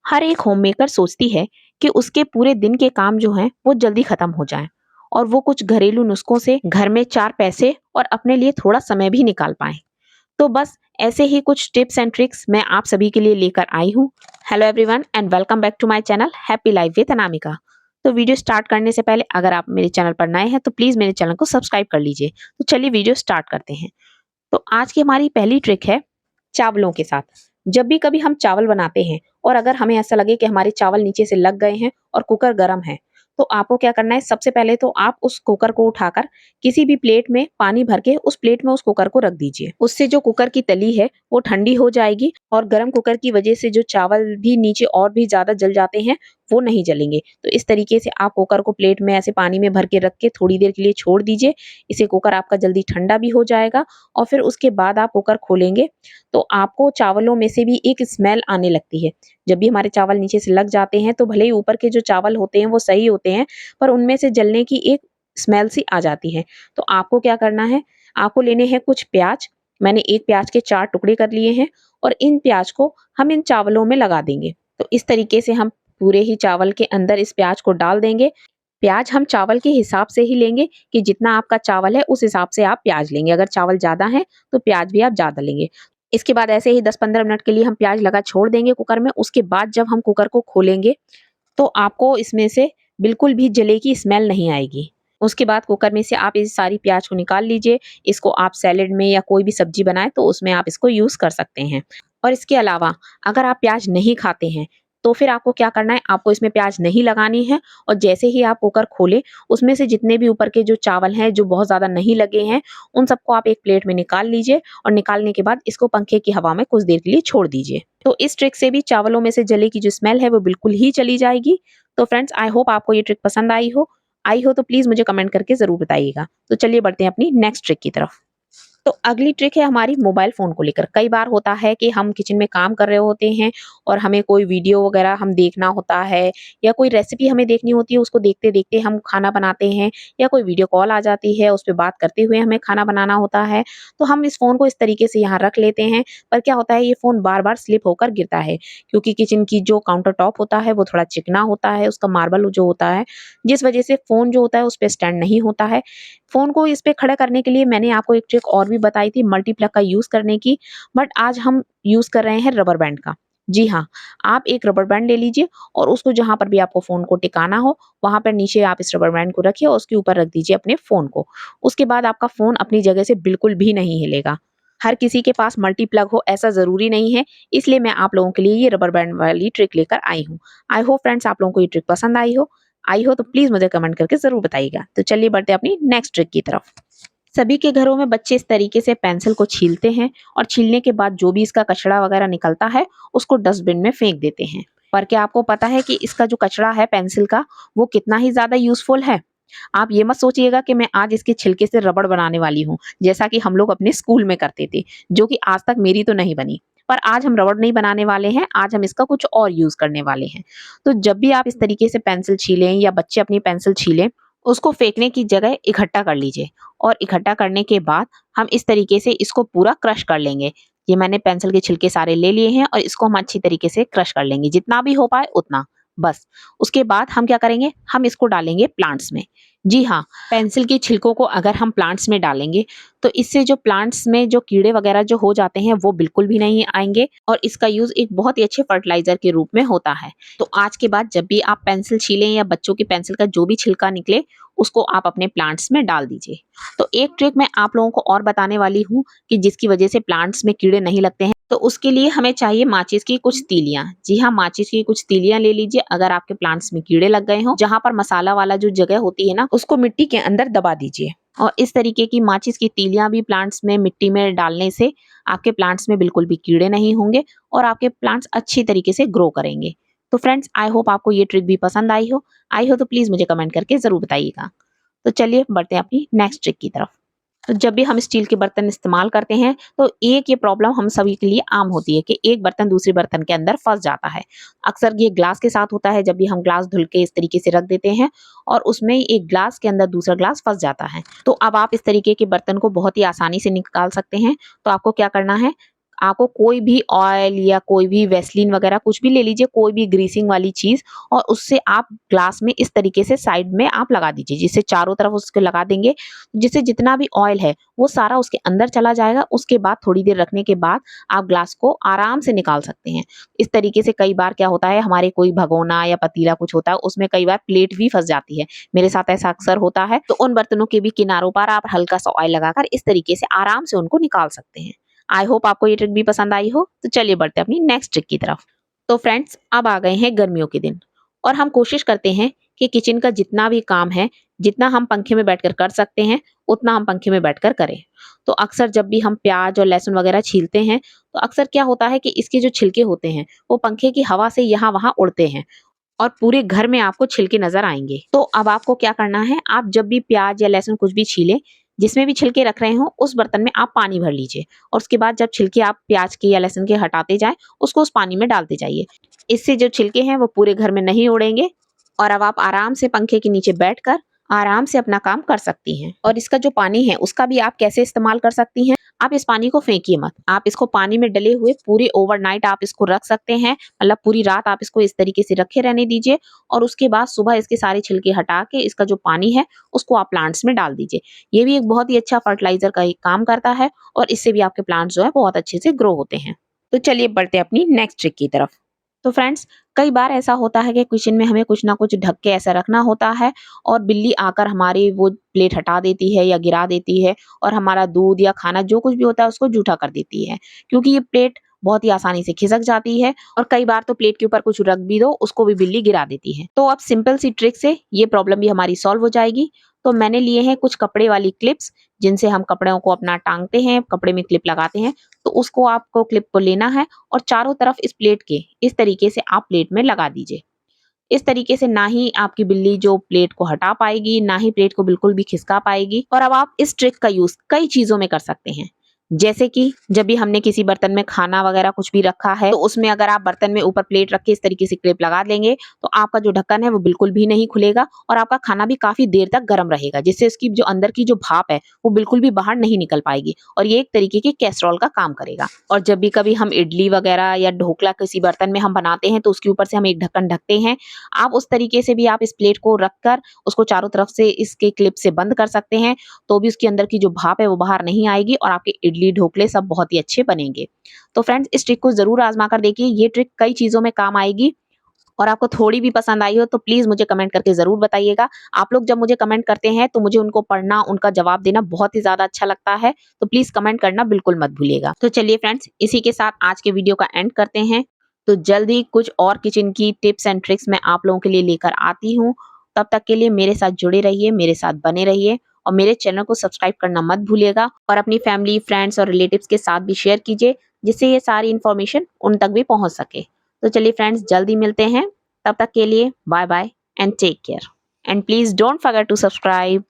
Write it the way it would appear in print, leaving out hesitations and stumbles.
हर एक होममेकर सोचती है कि उसके पूरे दिन के काम जो हैं वो जल्दी खत्म हो जाएं और वो कुछ घरेलू नुस्खों से घर में चार पैसे और अपने लिए थोड़ा समय भी निकाल पाए। तो बस ऐसे ही कुछ टिप्स एंड ट्रिक्स मैं आप सभी के लिए लेकर आई हूँ। Hello everyone and welcome back to my channel happy life with Anamika. तो वीडियो स्टार्ट करने से पहले अगर आप मेरे चैनल पर नए हैं तो प्लीज मेरे चैनल को सब्सक्राइब कर लीजिए। तो चलिए वीडियो स्टार्ट करते हैं। तो आज की हमारी पहली ट्रिक है चावलों के साथ। जब भी कभी हम चावल बनाते हैं और अगर हमें ऐसा लगे कि हमारे चावल नीचे से लग गए हैं और कुकर गर्म है, तो आपको क्या करना है, सबसे पहले तो आप उस कुकर को उठाकर किसी भी प्लेट में पानी भर के उस प्लेट में उस कुकर को रख दीजिए। उससे जो कुकर की तली है वो ठंडी हो जाएगी और गर्म कुकर की वजह से जो चावल भी नीचे और भी ज्यादा जल जाते हैं वो नहीं जलेंगे। तो इस तरीके से आप कुकर को प्लेट में ऐसे पानी में भर के रख के थोड़ी देर के लिए छोड़ दीजिए। इससे कुकर आपका जल्दी ठंडा भी हो जाएगा और फिर उसके बाद आप कुकर खोलेंगे तो आपको चावलों में से भी एक स्मेल आने लगती है। जब भी हमारे चावल नीचे से लग जाते हैं तो भले ही ऊपर के जो चावल होते हैं वो सही होते हैं, पर उनमें से जलने की एक स्मेल सी आ जाती है। तो आपको क्या करना है, आपको लेने हैं कुछ प्याज। मैंने एक प्याज के 4 टुकड़े कर लिए हैं और इन प्याज को हम इन चावलों में लगा देंगे। तो इस तरीके से हम पूरे ही चावल के अंदर इस प्याज को डाल देंगे। प्याज हम चावल के हिसाब से ही लेंगे कि जितना आपका चावल है उस हिसाब से आप प्याज लेंगे। अगर चावल ज़्यादा है तो प्याज भी आप ज़्यादा लेंगे। इसके बाद ऐसे ही 10-15 मिनट के लिए हम प्याज लगा छोड़ देंगे कुकर में। उसके बाद जब हम कुकर को खोलेंगे तो आपको इसमें से बिल्कुल भी जले की स्मेल नहीं आएगी। उसके बाद कुकर में से आप इस सारी प्याज को निकाल लीजिए। इसको आप सैलेड में या कोई भी सब्जी बनाए तो उसमें आप इसको यूज़ कर सकते हैं। और इसके अलावा अगर आप प्याज नहीं खाते हैं तो फिर आपको क्या करना है, आपको इसमें प्याज नहीं लगानी है और जैसे ही आप कुकर खोलें उसमें से जितने भी ऊपर के जो चावल हैं जो बहुत ज़्यादा नहीं लगे हैं उन सबको आप एक प्लेट में निकाल लीजिए और निकालने के बाद इसको पंखे की हवा में कुछ देर के लिए छोड़ दीजिए। तो इस ट्रिक से भी चावलों में से जले की जो स्मेल है वो बिल्कुल ही चली जाएगी। तो फ्रेंड्स, आई होप आपको ये ट्रिक पसंद आई हो तो प्लीज मुझे कमेंट करके जरूर बताइएगा। तो चलिए बढ़ते हैं अपनी नेक्स्ट ट्रिक की तरफ। तो अगली ट्रिक है हमारी मोबाइल फ़ोन को लेकर। कई बार होता है कि हम किचन में काम कर रहे होते हैं और हमें कोई वीडियो वगैरह हम देखना होता है या कोई रेसिपी हमें देखनी होती है, उसको देखते-देखते हम खाना बनाते हैं या कोई वीडियो कॉल आ जाती है, उस पे बात करते हुए हमें खाना बनाना होता है। तो हम इस फ़ोन को इस तरीके से यहाँ रख लेते हैं, पर क्या होता है ये फ़ोन बार-बार स्लिप होकर गिरता है क्योंकि किचन की जो काउंटर टॉप होता है वो थोड़ा चिकना होता है, उसका मार्बल जो होता है, जिस वजह से फ़ोन जो होता है उस पे स्टैंड नहीं होता है। फ़ोन को इस पे खड़ा करने के लिए मैंने आपको एक ट्रिक और भी बताई थी मल्टीप्लग का यूज़ करने की, बट आज हम यूज़ कर रहे हैं रबर बैंड का। जी हाँ, आप एक रबर बैंड ले लीजिए और उसको जहाँ पर भी आपको फ़ोन को टिकाना हो, वहाँ पर नीचे आप इस रबर बैंड को रखिए और उसके ऊपर रख दीजिए अपने फ़ोन को। उसके बाद आपका फ़ोन अपनी जगह से बिल्कुल भी नहीं हिलेगा। हर किसी के पास मल्टीप्लग हो ऐसा ज़रूरी नहीं है, इसलिए मैं आप लोगों के लिए ये रबर बैंड वाली ट्रिक लेकर आई हूँ। आई होप फ्रेंड्स आप लोगों को ये ट्रिक पसंद आई हो तो प्लीज मुझे कमेंट करके जरूर बताइएगा। तो चलिए बढ़ते हैं अपनी नेक्स्ट ट्रिक की तरफ। सभी के घरों में बच्चे इस तरीके से पेंसिल को छीलते हैं और छीलने के बाद जो भी इसका कचरा वगैरह निकलता है उसको डस्टबिन में फेंक देते हैं। पर क्या आपको पता है कि इसका जो कचरा है पेंसिल का वो कितना ही ज्यादा यूजफुल है? आप ये मत सोचिएगा कि मैं आज इसके छिलके से रबड़ बनाने वाली हूँ जैसा कि हम लोग अपने स्कूल में करते थे, जो कि आज तक मेरी तो नहीं बनी। पर आज हम रबड़ नहीं बनाने वाले हैं, आज हम इसका कुछ और यूज करने वाले हैं। तो जब भी आप इस तरीके से पेंसिल छीलें या बच्चे अपनी पेंसिल छीलें, उसको फेंकने की जगह इकट्ठा कर लीजिए और इकट्ठा करने के बाद हम इस तरीके से इसको पूरा क्रश कर लेंगे। ये मैंने पेंसिल के छिलके सारे ले लिए हैं और इसको हम अच्छी तरीके से क्रश कर लेंगे, जितना भी हो पाए उतना बस। उसके बाद हम क्या करेंगे, हम इसको डालेंगे प्लांट्स में। जी हाँ, पेंसिल के छिलकों को अगर हम प्लांट्स में डालेंगे तो इससे जो प्लांट्स में जो कीड़े वगैरह जो हो जाते हैं वो बिल्कुल भी नहीं आएंगे और इसका यूज एक बहुत ही अच्छे फर्टिलाइजर के रूप में होता है। तो आज के बाद जब भी आप पेंसिल छीलें या बच्चों की पेंसिल का जो भी छिलका निकले उसको आप अपने प्लांट्स में डाल दीजिए। तो एक ट्रिक मैं आप लोगों को और बताने वाली हूँ कि जिसकी वजह से प्लांट्स में कीड़े नहीं लगते हैं। तो उसके लिए हमें चाहिए माचिस की कुछ तीलियां। जी हाँ, माचिस की कुछ तीलियां ले लीजिए। अगर आपके प्लांट्स में कीड़े लग गए हों, जहां पर मसाला वाला जो जगह होती है ना, उसको मिट्टी के अंदर दबा दीजिए। और इस तरीके की माचिस की तीलियां भी प्लांट्स में मिट्टी में डालने से आपके प्लांट्स में बिल्कुल भी कीड़े नहीं होंगे और आपके प्लांट्स अच्छी तरीके से ग्रो करेंगे। तो फ्रेंड्स, आई होप आपको ये ट्रिक भी पसंद आई हो तो प्लीज मुझे कमेंट करके जरूर बताइएगा। तो चलिए बढ़ते हैं अपनी नेक्स्ट ट्रिक की तरफ। तो जब भी हम स्टील के बर्तन इस्तेमाल करते हैं तो एक ये प्रॉब्लम हम सभी के लिए आम होती है कि एक बर्तन दूसरे बर्तन के अंदर फंस जाता है। अक्सर ये ग्लास के साथ होता है, जब भी हम ग्लास धुल के इस तरीके से रख देते हैं और उसमें एक ग्लास के अंदर दूसरा ग्लास फंस जाता है। तो अब आप इस तरीके के बर्तन को बहुत ही आसानी से निकाल सकते हैं। तो आपको क्या करना है, आपको कोई भी ऑयल या कोई भी वैसलीन वगैरह कुछ भी ले लीजिए, कोई भी ग्रीसिंग वाली चीज़, और उससे आप ग्लास में इस तरीके से साइड में आप लगा दीजिए, जिससे चारों तरफ उसके लगा देंगे, जिससे जितना भी ऑयल है वो सारा उसके अंदर चला जाएगा। उसके बाद थोड़ी देर रखने के बाद आप ग्लास को आराम से निकाल सकते हैं। इस तरीके से कई बार क्या होता है, हमारे कोई भगोना या पतीला कुछ होता है, उसमें कई बार प्लेट भी फँस जाती है। मेरे साथ ऐसा अक्सर होता है। तो उन बर्तनों के भी किनारों पर आप हल्का सा ऑयल लगाकर इस तरीके से आराम से उनको निकाल सकते हैं। आई होप आपको ये ट्रिक भी पसंद आई हो। तो चलिए बढ़ते हैं अपनी नेक्स्ट ट्रिक की तरफ। तो फ्रेंड्स, अब आ गए हैं गर्मियों के दिन और हम कोशिश करते हैं कि किचन का जितना भी काम है, जितना हम पंखे में बैठकर कर सकते हैं, उतना हम पंखे में बैठकर करें। तो अक्सर जब भी हम प्याज और लहसुन वगैरह छीलते हैं, तो अक्सर क्या होता है कि इसके जो छिलके होते हैं, वो पंखे की हवा से यहाँ वहाँ उड़ते हैं और पूरे घर में आपको छिलके नजर आएंगे। तो अब आपको क्या करना है, आप जब भी प्याज या लहसुन कुछ भी छीलें, जिसमें भी छिलके रख रहे हो, उस बर्तन में आप पानी भर लीजिए और उसके बाद जब छिलके आप प्याज के या लहसुन के हटाते जाएं, उसको उस पानी में डालते जाइए। इससे जो छिलके हैं वो पूरे घर में नहीं उड़ेंगे और अब आप आराम से पंखे के नीचे बैठकर आराम से अपना काम कर सकती हैं। और इसका जो पानी है उसका भी आप कैसे इस्तेमाल कर सकती हैं, आप इस पानी को फेंकिए मत, आप इसको पानी में डले हुए पूरे ओवरनाइट आप इसको रख सकते हैं। मतलब पूरी रात आप इसको इस तरीके से रखे रहने दीजिए और उसके बाद सुबह इसके सारे छिलके हटा के इसका जो पानी है उसको आप प्लांट्स में डाल दीजिए। ये भी एक बहुत ही अच्छा फर्टिलाइजर का एक काम करता है और इससे भी आपके प्लांट्स जो है बहुत अच्छे से ग्रो होते हैं। तो चलिए बढ़ते हैं अपनी नेक्स्ट ट्रिक की तरफ। तो फ्रेंड्स, कई बार ऐसा होता है कि किचन में हमें कुछ ना कुछ ढक के ऐसा रखना होता है और बिल्ली आकर हमारी वो प्लेट हटा देती है या गिरा देती है और हमारा दूध या खाना जो कुछ भी होता है उसको जूठा कर देती है, क्योंकि ये प्लेट बहुत ही आसानी से खिसक जाती है और कई बार तो प्लेट के ऊपर कुछ रख भी दो उसको भी बिल्ली गिरा देती है। तो अब सिंपल सी ट्रिक से ये प्रॉब्लम भी हमारी सॉल्व हो जाएगी। तो मैंने लिए हैं कुछ कपड़े वाली क्लिप्स, जिनसे हम कपड़ों को अपना टांगते हैं, कपड़े में क्लिप लगाते हैं। तो उसको आपको क्लिप को लेना है और चारों तरफ इस प्लेट के इस तरीके से आप प्लेट में लगा दीजिए। इस तरीके से ना ही आपकी बिल्ली जो प्लेट को हटा पाएगी, ना ही प्लेट को बिल्कुल भी खिसका पाएगी। और अब आप इस ट्रिक का यूज कई चीजों में कर सकते हैं, जैसे कि जब भी हमने किसी बर्तन में खाना वगैरह कुछ भी रखा है, तो उसमें अगर आप बर्तन में ऊपर प्लेट रख के इस तरीके से क्लिप लगा देंगे, तो आपका जो ढक्कन है वो बिल्कुल भी नहीं खुलेगा और आपका खाना भी काफी देर तक गर्म रहेगा, जिससे इसकी जो अंदर की जो भाप है वो बिल्कुल भी बाहर नहीं निकल पाएगी और ये एक तरीके की कैसरोल का काम करेगा। और जब भी कभी हम इडली वगैरह या ढोकला किसी बर्तन में हम बनाते हैं, तो उसके ऊपर से हम एक ढक्कन ढकते हैं। आप उस तरीके से भी आप इस प्लेट को रखकर उसको चारों तरफ से इसके क्लिप से बंद कर सकते हैं, तो भी उसके अंदर की जो भाप है वो बाहर नहीं आएगी और आपके इडली ढोकले सब बहुत ही अच्छे बनेंगे। तो फ्रेंड्स, इस ट्रिक को जरूर आजमा कर देखिए, ये ट्रिक कई चीजों में काम आएगी। और आपको थोड़ी भी पसंद आई हो तो प्लीज मुझे कमेंट करके जरूर बताइएगा। आप लोग जब मुझे कमेंट करते हैं तो मुझे उनको पढ़ना, उनका जवाब देना बहुत ही ज्यादा अच्छा लगता है, तो प्लीज कमेंट करना बिल्कुल मत भूलिएगा। तो चलिए फ्रेंड्स, इसी के साथ आज के वीडियो का एंड करते हैं। तो जल्दी कुछ और किचन की टिप्स एंड ट्रिक्स मैं आप लोगों के लिए लेकर आती हूँ। तब तक के लिए मेरे साथ जुड़े रहिए, मेरे साथ बने रहिए और मेरे चैनल को सब्सक्राइब करना मत भूलिएगा और अपनी फैमिली, फ्रेंड्स और रिलेटिव्स के साथ भी शेयर कीजिए, जिससे ये सारी इन्फॉर्मेशन उन तक भी पहुंच सके। तो चलिए फ्रेंड्स, जल्दी मिलते हैं। तब तक के लिए bye bye and take care and please don't forget to subscribe.